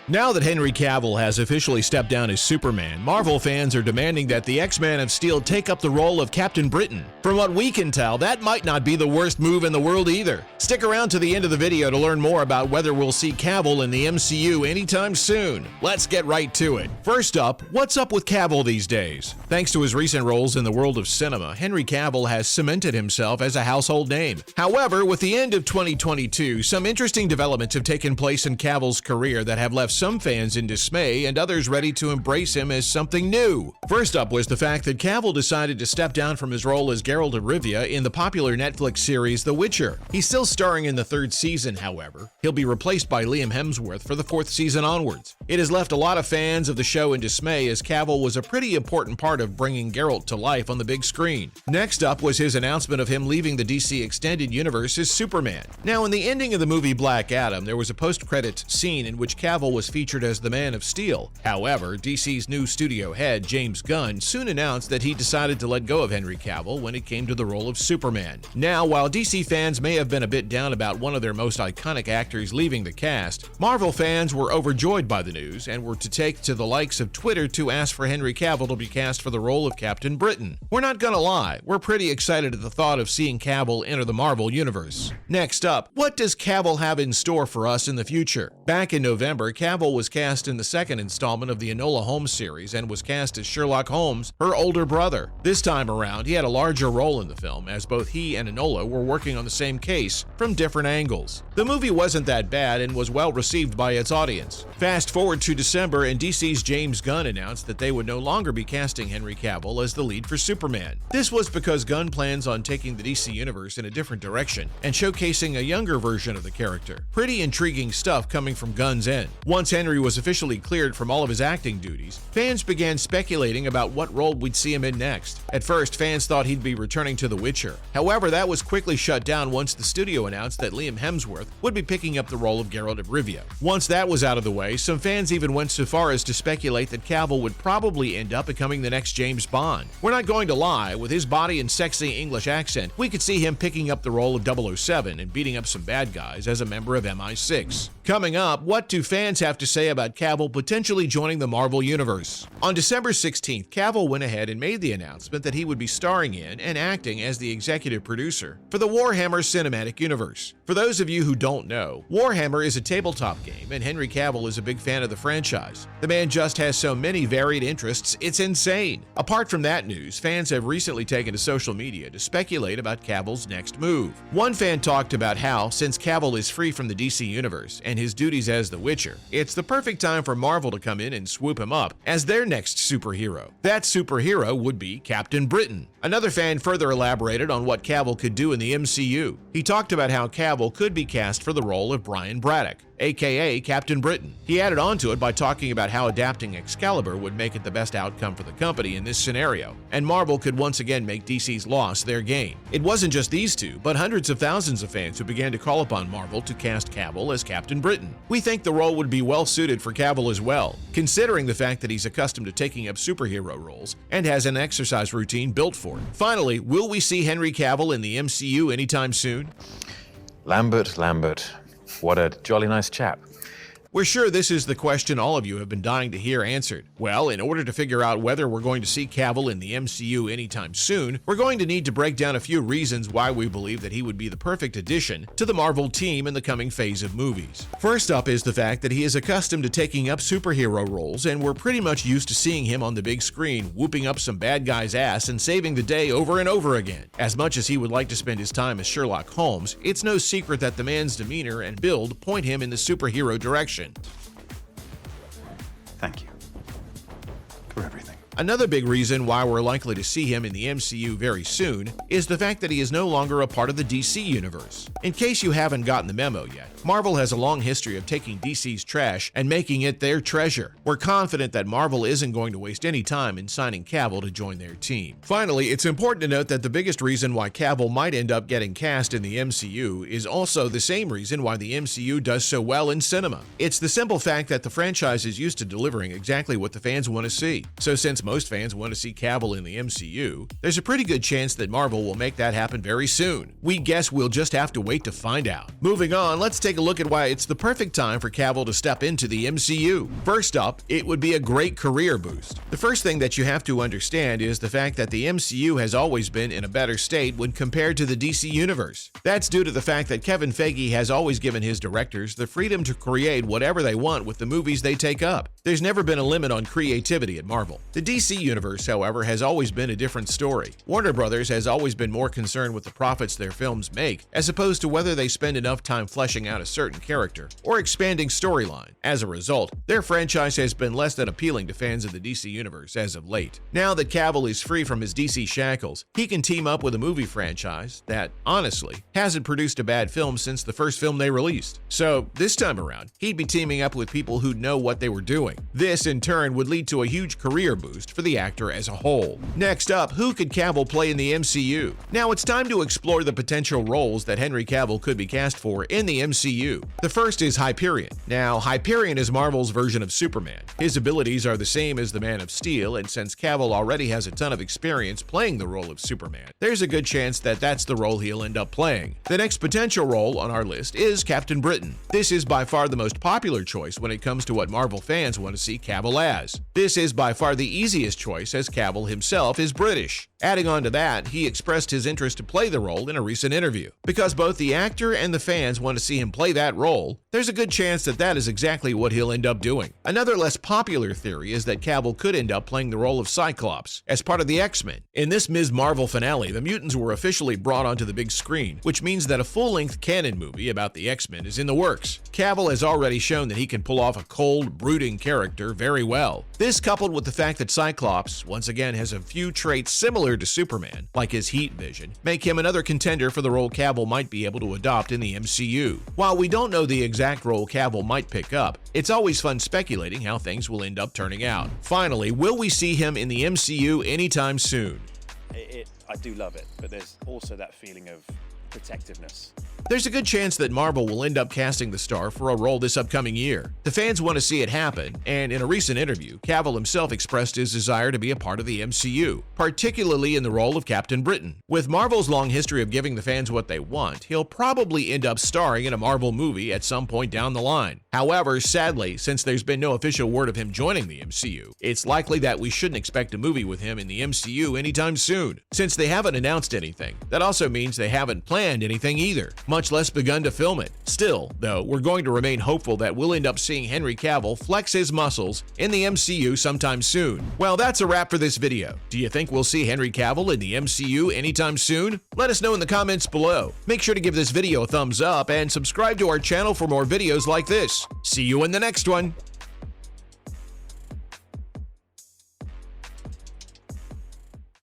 Now that Henry Cavill has officially stepped down as Superman, Marvel fans are demanding that the X-Man of Steel take up the role of Captain Britain. From what we can tell, that might not be the worst move in the world either. Stick around to the end of the video to learn more about whether we'll see Cavill in the MCU anytime soon. Let's get right to it. First up, what's up with Cavill these days? Thanks to his recent roles in the world of cinema, Henry Cavill has cemented himself as a household name. However, with the end of 2022, some interesting developments have taken place in Cavill's career that have left some fans in dismay and others ready to embrace him as something new. First up was the fact that Cavill decided to step down from his role as Geralt of Rivia in the popular Netflix series The Witcher. He's still starring in the third season, however. He'll be replaced by Liam Hemsworth for the fourth season onwards. It has left a lot of fans of the show in dismay as Cavill was a pretty important part of bringing Geralt to life on the big screen. Next up was his announcement of him leaving the DC Extended Universe as Superman. Now, in the ending of the movie Black Adam, there was a post-credits scene in which Cavill was featured as the Man of Steel. However, DC's new studio head, James Gunn, soon announced that he decided to let go of Henry Cavill when it came to the role of Superman. Now, while DC fans may have been a bit down about one of their most iconic actors leaving the cast, Marvel fans were overjoyed by the news and were to take to the likes of Twitter to ask for Henry Cavill to be cast for the role of Captain Britain. We're not gonna lie, we're pretty excited at the thought of seeing Cavill enter the Marvel Universe. Next up, what does Cavill have in store for us in the future? Back in November, Cavill was cast in the second installment of the Enola Holmes series and was cast as Sherlock Holmes, her older brother. This time around, he had a larger role in the film, as both he and Enola were working on the same case from different angles. The movie wasn't that bad and was well received by its audience. Fast forward to December, and DC's James Gunn announced that they would no longer be casting Henry Cavill as the lead for Superman. This was because Gunn plans on taking the DC universe in a different direction and showcasing a younger version of the character. Pretty intriguing stuff coming from Gunn's end. Once Henry was officially cleared from all of his acting duties, fans began speculating about what role we'd see him in next. At first, fans thought he'd be returning to The Witcher. However, that was quickly shut down once the studio announced that Liam Hemsworth would be picking up the role of Geralt of Rivia. Once that was out of the way, some fans even went so far as to speculate that Cavill would probably end up becoming the next James Bond. We're not going to lie, with his body and sexy English accent, we could see him picking up the role of 007 and beating up some bad guys as a member of MI6. Coming up, what do fans have to say about Cavill potentially joining the Marvel Universe? On December 16th, Cavill went ahead and made the announcement that he would be starring in and acting as the executive producer for the Warhammer Cinematic Universe. For those of you who don't know, Warhammer is a tabletop game and Henry Cavill is a big fan of the franchise. The man just has so many varied interests, it's insane. Apart from that news, fans have recently taken to social media to speculate about Cavill's next move. One fan talked about how, since Cavill is free from the DC Universe and his duties as the Witcher, it's the perfect time for Marvel to come in and swoop him up as their next superhero. That superhero would be Captain Britain. Another fan further elaborated on what Cavill could do in the MCU. He talked about how Cavill could be cast for the role of Brian Braddock, aka Captain Britain. He added on to it by talking about how adapting Excalibur would make it the best outcome for the company in this scenario, and Marvel could once again make DC's loss their gain. It wasn't just these two, but hundreds of thousands of fans who began to call upon Marvel to cast Cavill as Captain Britain. We think the role would be well suited for Cavill as well, considering the fact that he's accustomed to taking up superhero roles and has an exercise routine built for it. Finally, will we see Henry Cavill in the MCU anytime soon? Lambert, what a jolly nice chap. We're sure this is the question all of you have been dying to hear answered. Well, in order to figure out whether we're going to see Cavill in the MCU anytime soon, we're going to need to break down a few reasons why we believe that he would be the perfect addition to the Marvel team in the coming phase of movies. First up is the fact that he is accustomed to taking up superhero roles, and we're pretty much used to seeing him on the big screen whooping up some bad guy's ass and saving the day over and over again. As much as he would like to spend his time as Sherlock Holmes, it's no secret that the man's demeanor and build point him in the superhero direction. Thank you for everything. Another big reason why we're likely to see him in the MCU very soon is the fact that he is no longer a part of the DC universe. In case you haven't gotten the memo yet, Marvel has a long history of taking DC's trash and making it their treasure. We're confident that Marvel isn't going to waste any time in signing Cavill to join their team. Finally, it's important to note that the biggest reason why Cavill might end up getting cast in the MCU is also the same reason why the MCU does so well in cinema. It's the simple fact that the franchise is used to delivering exactly what the fans want to see. So since most fans want to see Cavill in the MCU, there's a pretty good chance that Marvel will make that happen very soon. We guess we'll just have to wait to find out. Moving on, let's take a look at why it's the perfect time for Cavill to step into the MCU. First up, it would be a great career boost. The first thing that you have to understand is the fact that the MCU has always been in a better state when compared to the DC Universe. That's due to the fact that Kevin Feige has always given his directors the freedom to create whatever they want with the movies they take up. There's never been a limit on creativity at Marvel. The DC Universe, however, has always been a different story. Warner Brothers has always been more concerned with the profits their films make, as opposed to whether they spend enough time fleshing out a certain character or expanding storyline. As a result, their franchise has been less than appealing to fans of the DC Universe as of late. Now that Cavill is free from his DC shackles, he can team up with a movie franchise that, honestly, hasn't produced a bad film since the first film they released. So, this time around, he'd be teaming up with people who know what they were doing. This, in turn, would lead to a huge career boost for the actor as a whole. Next up, who could Cavill play in the MCU? Now it's time to explore the potential roles that Henry Cavill could be cast for in the MCU. The first is Hyperion. Now, Hyperion is Marvel's version of Superman. His abilities are the same as the Man of Steel, and since Cavill already has a ton of experience playing the role of Superman, there's a good chance that that's the role he'll end up playing. The next potential role on our list is Captain Britain. This is by far the most popular choice when it comes to what Marvel fans want to see Cavill as. This is by far the easiest choice, as Cavill himself is British. Adding on to that, he expressed his interest to play the role in a recent interview. Because both the actor and the fans want to see him play that role, there's a good chance that that is exactly what he'll end up doing. Another less popular theory is that Cavill could end up playing the role of Cyclops as part of the X-Men. In this Ms. Marvel finale, the mutants were officially brought onto the big screen, which means that a full-length canon movie about the X-Men is in the works. Cavill has already shown that he can pull off a cold, brooding character very well. This, coupled with the fact that Cyclops, once again, has a few traits similar to Superman, like his heat vision, make him another contender for the role Cavill might be able to adopt in the MCU. While we don't know the exact role Cavill might pick up, it's always fun speculating how things will end up turning out. Finally, will we see him in the MCU anytime soon? I do love it, but there's also that feeling of protectiveness. There's a good chance that Marvel will end up casting the star for a role this upcoming year. The fans want to see it happen, and in a recent interview, Cavill himself expressed his desire to be a part of the MCU, particularly in the role of Captain Britain. With Marvel's long history of giving the fans what they want, he'll probably end up starring in a Marvel movie at some point down the line. However, sadly, since there's been no official word of him joining the MCU, it's likely that we shouldn't expect a movie with him in the MCU anytime soon. Since they haven't announced anything, that also means they haven't planned anything either, much less begun to film it. Still, though, we're going to remain hopeful that we'll end up seeing Henry Cavill flex his muscles in the MCU sometime soon. Well, that's a wrap for this video. Do you think we'll see Henry Cavill in the MCU anytime soon? Let us know in the comments below. Make sure to give this video a thumbs up and subscribe to our channel for more videos like this. See you in the next one.